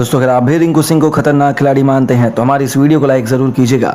दोस्तों अगर आप भी रिंकू सिंह को खतरनाक खिलाड़ी मानते हैं तो हमारी इस वीडियो को लाइक जरूर कीजिएगा।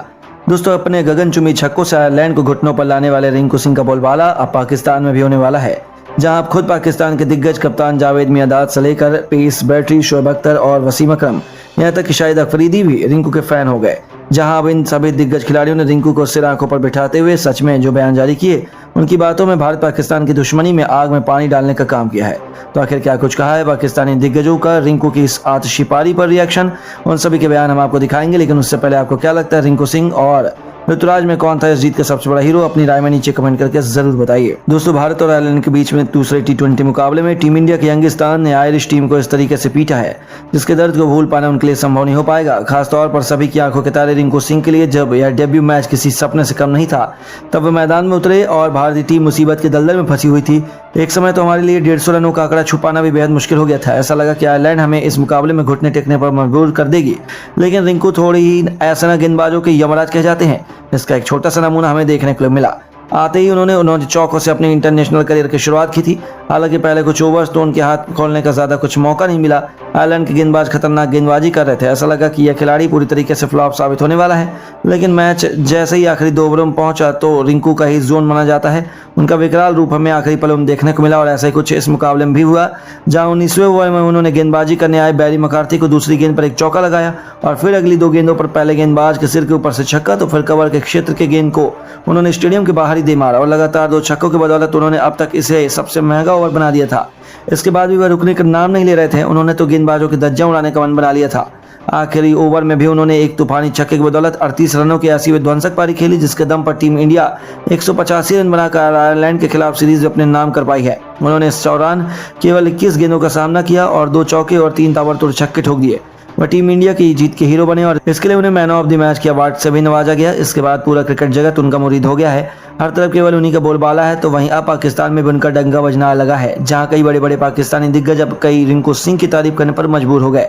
दोस्तों अपने गगनचुंबी छक्कों से आयरलैंड को घुटनों पर लाने वाले रिंकू सिंह का बोलबाला अब पाकिस्तान में भी होने वाला है, जहां अब खुद पाकिस्तान के दिग्गज कप्तान जावेद मियांदाद से लेकर पेस बैटरी, शोएब अख्तर और वसीम अकरम, यहाँ तक कि शाहिद अफरीदी भी रिंकू के फैन हो गए। जहां अब इन सभी दिग्गज खिलाड़ियों ने रिंकू को सिर आंखों पर बिठाते हुए सच में जो बयान जारी किए, उनकी बातों में भारत पाकिस्तान की दुश्मनी में आग में पानी डालने का काम किया है। तो आखिर क्या कुछ कहा है पाकिस्तानी दिग्गजों का रिंकू की इस आतिशी पारी पर रिएक्शन, उन सभी के बयान हम आपको दिखाएंगे। लेकिन उससे पहले आपको क्या लगता है रिंकू सिंह और ऋतुराज में कौन था इस जीत का सबसे बड़ा हीरो, अपनी राय में नीचे कमेंट करके जरूर बताइए। दोस्तों भारत और आयरलैंड के बीच में दूसरे T20 मुकाबले में टीम इंडिया के यंग स्टार ने आयरिश टीम को इस तरीके से पीटा है जिसके दर्द को भूल पाना उनके लिए संभव नहीं हो पाएगा। खासतौर पर सभी की आंखों के तारे रिंकू सिंह के लिए, जब यह डेब्यू मैच किसी सपने से कम नहीं था तब वे मैदान में उतरे और भारतीय टीम मुसीबत के दलदल में फंसी हुई थी। एक समय तो हमारे लिए 150 रनों का आंकड़ा छुपाना भी बेहद मुश्किल हो गया था। ऐसा लगा कि आयरलैंड हमें इस मुकाबले में घुटने टेकने पर मजबूर कर देगी, लेकिन रिंकू थोड़ी ही ऐसा गेंदबाजों के यमराज कह जाते हैं। इसका एक छोटा सा नमूना हमें देखने को मिला। आते ही उन्होंने चौकों से अपने इंटरनेशनल करियर की शुरुआत की थी। हालांकि पहले कुछ ओवर्स तो उनके हाथ खोलने का ज्यादा कुछ मौका नहीं मिला। आयरलैंड के गेंदबाज खतरनाक गेंदबाजी कर रहे थे। ऐसा लगा कि यह खिलाड़ी पूरी तरीके से फ्लॉप साबित होने वाला है। लेकिन मैच जैसे ही आखिरी 2 ओवरों में पहुंचा तो रिंकू का ही जोन माना जाता है। उनका विकराल रूप हमें आखिरी पलों में देखने को मिला और ऐसा ही कुछ इस मुकाबले में भी हुआ, जहां 19वें ओवर में उन्होंने गेंदबाजी करने आए बैरी मकार्थी को दूसरी गेंद पर एक चौका लगाया और फिर अगली 2 गेंदों पर पहले गेंदबाज के सिर के ऊपर से छक्का, तो फिर कवर के क्षेत्र के गेंद को उन्होंने स्टेडियम के बाहर ही दे मारा और लगातार 2 छक्कों की बदौलत उन्होंने अब तक इसे सबसे महंगा ओवर बना दिया था। इसके बाद भी वह रुकने का नाम नहीं ले रहे थे। उन्होंने तो गेंदबाजों की धज्जियां उड़ाने का मन बना लिया था। आखिरी ओवर में भी उन्होंने एक तूफानी छक्के की बदौलत 38 रनों की ऐसी विध्वंसक पारी खेली जिसके दम पर टीम इंडिया 185 रन बनाकर आयरलैंड के खिलाफ सीरीज अपने नाम कर पाई है। उन्होंने इस दौरान केवल 21 गेंदों का सामना किया और 2 चौके और 3 ताबड़तोड़ छक्के ठोक दिए। वह टीम इंडिया की जीत के हीरो बने और इसके लिए उन्हें मैन ऑफ द मैच के अवार्ड से भी नवाजा गया। इसके बाद पूरा क्रिकेट जगत उनका मुरीद हो गया है। हर तरफ केवल उन्हीं का बोलबाला है। तो वहीं अब पाकिस्तान में भी उनका डंका बजना लगा है, जहां कई बड़े बड़े पाकिस्तानी दिग्गज अब कई रिंकू सिंह की तारीफ करने पर मजबूर हो गए।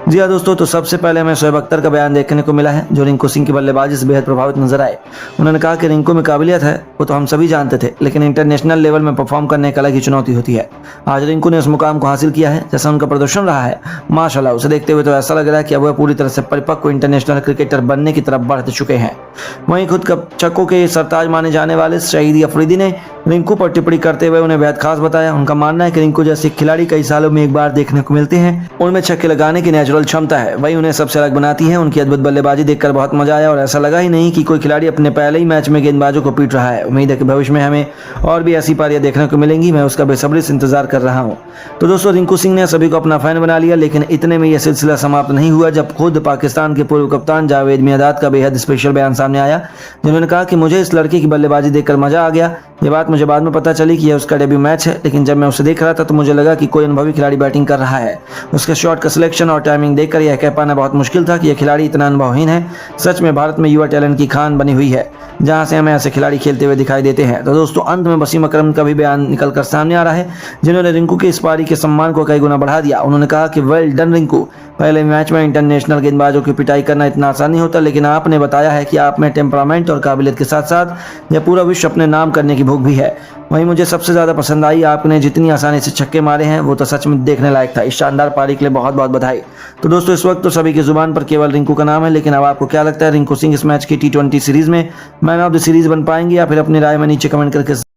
जी हाँ दोस्तों, तो सबसे पहले हमें शोएब अख्तर का बयान देखने को मिला है जो रिंकू सिंह की बल्लेबाजी से बेहद प्रभावित नजर आए। उन्होंने कहा कि रिंकू में काबिलियत है वो तो हम सभी जानते थे, लेकिन इंटरनेशनल लेवल में परफॉर्म करने एक अलग ही चुनौती होती है। आज रिंकू ने उस मुकाम को हासिल किया है। जैसा उनका प्रदर्शन रहा है माशाल्लाह, उसे देखते हुए तो ऐसा लग रहा है कि अब वह पूरी तरह से परिपक्व इंटरनेशनल क्रिकेटर बनने की तरफ बढ़ चुके हैं। वहीं खुद छक्कों के सरताज माने जाने वाले शाहिद अफरीदी ने रिंकू पर टिप्पणी करते हुए उन्हें बेहद खास बताया। उनका मानना है कि रिंकू जैसे खिलाड़ी कई सालों में एक बार देखने को मिलते हैं। उनमें छक्के लगाने की नेचुरल क्षमता है, वही उन्हें सबसे अलग बनाती है। उनकी अद्भुत बल्लेबाजी देखकर बहुत मजा आया और ऐसा लगा ही नहीं कि कोई खिलाड़ी अपने पहले ही मैच में गेंदबाजों को पीट रहा है। उम्मीद है कि भविष्य में हमें और भी ऐसी पारियां देखने को मिलेंगी। मैं उसका बेसब्री से इंतजार कर रहा हूँ। तो दोस्तों रिंकू सिंह ने सभी को अपना फैन बना लिया, लेकिन इतने में यह सिलसिला समाप्त नहीं हुआ जब खुद पाकिस्तान के पूर्व कप्तान जावेद मियांदाद का बेहद स्पेशल बयान सामने आया, जिन्होंने कहा कि मुझे इस लड़के की बल्लेबाजी देखकर मजा आ गया। ये बात मुझे बाद में पता चली कि यह उसका डेब्यू मैच है, लेकिन जब मैं उसे देख रहा था तो मुझे लगा कि कोई अनुभवी खिलाड़ी बैटिंग कर रहा है। उसके शॉट का सिलेक्शन और टाइमिंग देखकर यह कह पाना बहुत मुश्किल था कि यह खिलाड़ी इतना अनुभवहीन है। सच में भारत में युवा टैलेंट की खान बनी हुई है, जहां से हमें ऐसे खिलाड़ी खेलते हुए दिखाई देते हैं। तो दोस्तों अंत में वसीम अकरम का भी बयान निकलकर सामने आ रहा है, जिन्होंने रिंकू की इस पारी के सम्मान को कई गुना बढ़ा दिया। उन्होंने कहा कि वेल डन रिंकू, पहले मैच में इंटरनेशनल गेंदबाजों की पिटाई करना इतना आसान नहीं होता, लेकिन आपने बताया है कि आप में टेम्परामेंट और काबिलियत के साथ साथ यह पूरा विश्व अपने नाम करने की भूख भी है। वहीं मुझे सबसे ज्यादा पसंद आई आपने जितनी आसानी से छक्के मारे हैं, वो तो सच में देखने लायक था। इस शानदार पारी के लिए बहुत बहुत बधाई। तो दोस्तों इस वक्त तो सभी की जुबान पर केवल रिंकू का नाम है, लेकिन अब आपको क्या लगता है रिंकू सिंह इस मैच की T20 सीरीज में मैन ऑफ द सीरीज बन पाएंगे या फिर अपनी राय में नीचे कमेंट करके